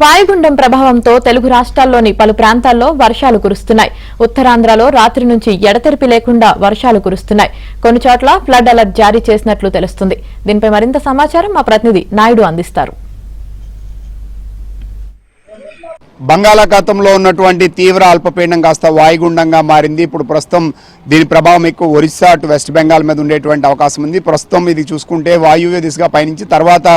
వాయుగుండం ప్రభావంతో తెలుగు రాష్ట్రాల్లోని పలు ప్రాంతాల్లో వర్షాలు కురుస్తున్నాయి. ఉత్తరాంధ్రలో రాత్రి నుంచి ఎడతెరిపి లేకుండా వర్షాలు కురుస్తున్నాయి. కొన్ని చోట్ల ఫ్లడ్ అలర్ట్ జారీ చేసినట్లు తెలుస్తుంది. దీనిపై మరింత సమాచారం మా ప్రతినిధి నాయుడు అందిస్తారు. బంగాళాఖాతంలో ఉన్నటువంటి తీవ్ర అల్పపీడనం కాస్త వాయుగుండంగా మారింది. ఇప్పుడు ప్రస్తుతం దీని ప్రభావం ఎక్కువ ఒరిస్సా అటు వెస్ట్ బెంగాల్ మీద ఉండేటువంటి అవకాశం ఉంది. ప్రస్తుతం ఇది చూసుకుంటే వాయువ్య దిశగా పయనించి తర్వాత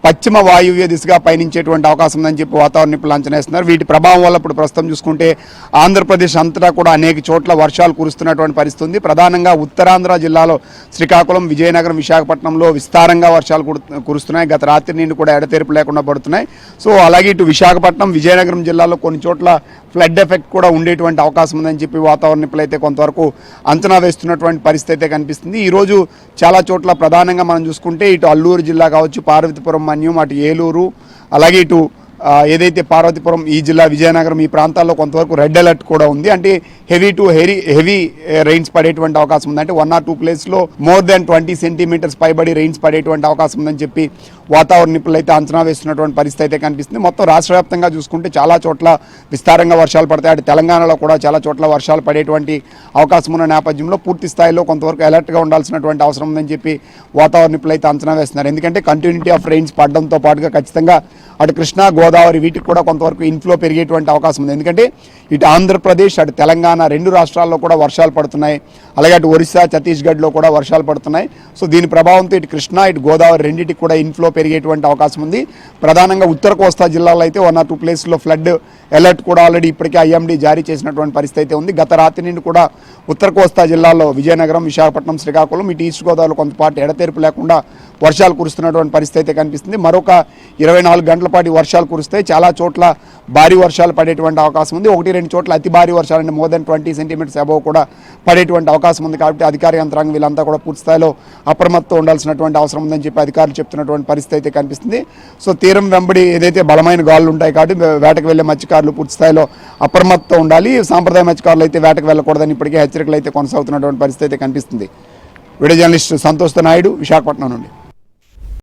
పశ్చిమ వాయువ్య దిశగా పయనించేటువంటి అవకాశం ఉందని చెప్పి వాతావరణ నిపుణులు అంచనా వేస్తున్నారు. వీటి ప్రభావం వల్ల ఇప్పుడు ప్రస్తుతం చూసుకుంటే ఆంధ్రప్రదేశ్ అంతటా కూడా అనేక చోట్ల వర్షాలు కురుస్తున్నటువంటి పరిస్థితి ఉంది. ప్రధానంగా ఉత్తరాంధ్ర జిల్లాలో శ్రీకాకుళం, విజయనగరం, విశాఖపట్నంలో విస్తారంగా వర్షాలు కురుస్తున్నాయి. గత రాత్రి నుండి కూడా ఎడతెరిపి లేకుండా పడుతున్నాయి. సో అలాగే ఇటు విశాఖపట్నం, విజయనగరం జిల్లాలో కొన్ని చోట్ల ఫ్లడ్ ఎఫెక్ట్ కూడా ఉండేటువంటి అవకాశం ఉందని చెప్పి వాతావరణ నిపుణులు అయితే కొంతవరకు అంచనా వేస్తున్నటువంటి పరిస్థితి అయితే కనిపిస్తుంది. ఈరోజు చాలా చోట్ల ప్రధానంగా మనం చూసుకుంటే ఇటు అల్లూరు జిల్లా కావచ్చు, పార్వతీపురం, మన్యం, అటు ఏలూరు, అలాగే ఇటు ఏదైతే పార్వతీపురం ఈ జిల్లా, విజయనగరం ఈ ప్రాంతాల్లో కొంతవరకు రెడ్ అలర్ట్ కూడా ఉంది. అంటే హెవీ రెయిన్స్ పడేటువంటి అవకాశం ఉంది. అంటే 1 or 2 ప్లేస్లో మోర్ దాన్ 20 సెంటీమీటర్స్ పైబడి రెయిన్స్ పడేటువంటి అవకాశం ఉందని చెప్పి వాతావరణ నిపుణులు అయితే అంచనా వేస్తున్నటువంటి పరిస్థితి అయితే కనిపిస్తుంది. మొత్తం రాష్ట్ర వ్యాప్తంగా చూసుకుంటే చాలా చోట్ల విస్తారంగా వర్షాలు పడతాయి. అటు తెలంగాణలో కూడా చాలా చోట్ల వర్షాలు పడేటువంటి అవకాశం ఉన్న నేపథ్యంలో పూర్తి స్థాయిలో కొంతవరకు అలర్ట్గా ఉండాల్సినటువంటి అవసరం ఉందని చెప్పి వాతావరణ నిపుణులు అయితే అంచనా వేస్తున్నారు. ఎందుకంటే కంటిన్యూటీ ఆఫ్ రెయిన్స్ పడడంతో పాటుగా ఖచ్చితంగా అటు కృష్ణా, గోదావరి వీటికి కూడా కొంతవరకు ఇన్ఫ్లో పెరిగేటువంటి అవకాశం ఉంది. ఎందుకంటే ఇటు ఆంధ్రప్రదేశ్, అటు తెలంగాణ రెండు రాష్ట్రాల్లో కూడా వర్షాలు పడుతున్నాయి. అలాగే అటు ఒరిస్సా, ఛత్తీస్గఢ్లో కూడా వర్షాలు పడుతున్నాయి. సో దీని ప్రభావంతో ఇటు కృష్ణా, ఇటు గోదావరి రెండింటికి కూడా ఇన్ఫ్లో పెరిగేటువంటి అవకాశం ఉంది. ప్రధానంగా ఉత్తర కోస్తా జిల్లాలో అయితే 1 or 2 ప్లేస్లో ఫ్లడ్ అలర్ట్ కూడా ఆల్రెడీ ఇప్పటికే ఐఎండీ జారీ చేసినటువంటి పరిస్థితి అయితే ఉంది. గత రాత్రి నుండి కూడా ఉత్తర కోస్తా జిల్లాలో విజయనగరం, విశాఖపట్నం, శ్రీకాకుళం, ఇటు ఈస్ట్ గోదావరిలో కొంతపాటు ఎడతెరిపి లేకుండా వర్షాలు కురుస్తున్నటువంటి పరిస్థితి అయితే కనిపిస్తుంది. మరొక 24 గంటల పాటు వర్షాలు కురుస్తాయి. చాలా చోట్ల భారీ వర్షాలు పడేటువంటి అవకాశం ఉంది. 1-2 చోట్ల అతి భారీ వర్షాలు అంటే మోర్ దెన్ 20 సెంటీమీటర్స్ అబోవ్ కూడా పడేటువంటి అవకాశం ఉంది. కాబట్టి అధికార యంత్రాంగం వీళ్ళంతా కూడా పూర్తి స్థాయిలో అప్రమత్తం ఉండాల్సినటువంటి అవసరం ఉందని చెప్పి అధికారులు చెప్తున్నటువంటి పరిస్థితి అయితే కనిపిస్తుంది. సో తీరం వెంబడి ఏదైతే బలమైన గాలులు ఉంటాయి కాబట్టి వేటకు వెళ్లే మత్స్యకారులు పూర్తి స్థాయిలో అప్రమత్తం ఉండాలి. సాంప్రదాయ మత్స్యకారులు అయితే వేటకు వెళ్ళకూడదని ఇప్పటికే హెచ్చరికలు అయితే కొనసాగుతున్నటువంటి పరిస్థితి అయితే కనిపిస్తుంది. వీడియో జర్నలిస్ట్ సంతోష్ నాయుడు, విశాఖపట్నం నుండి.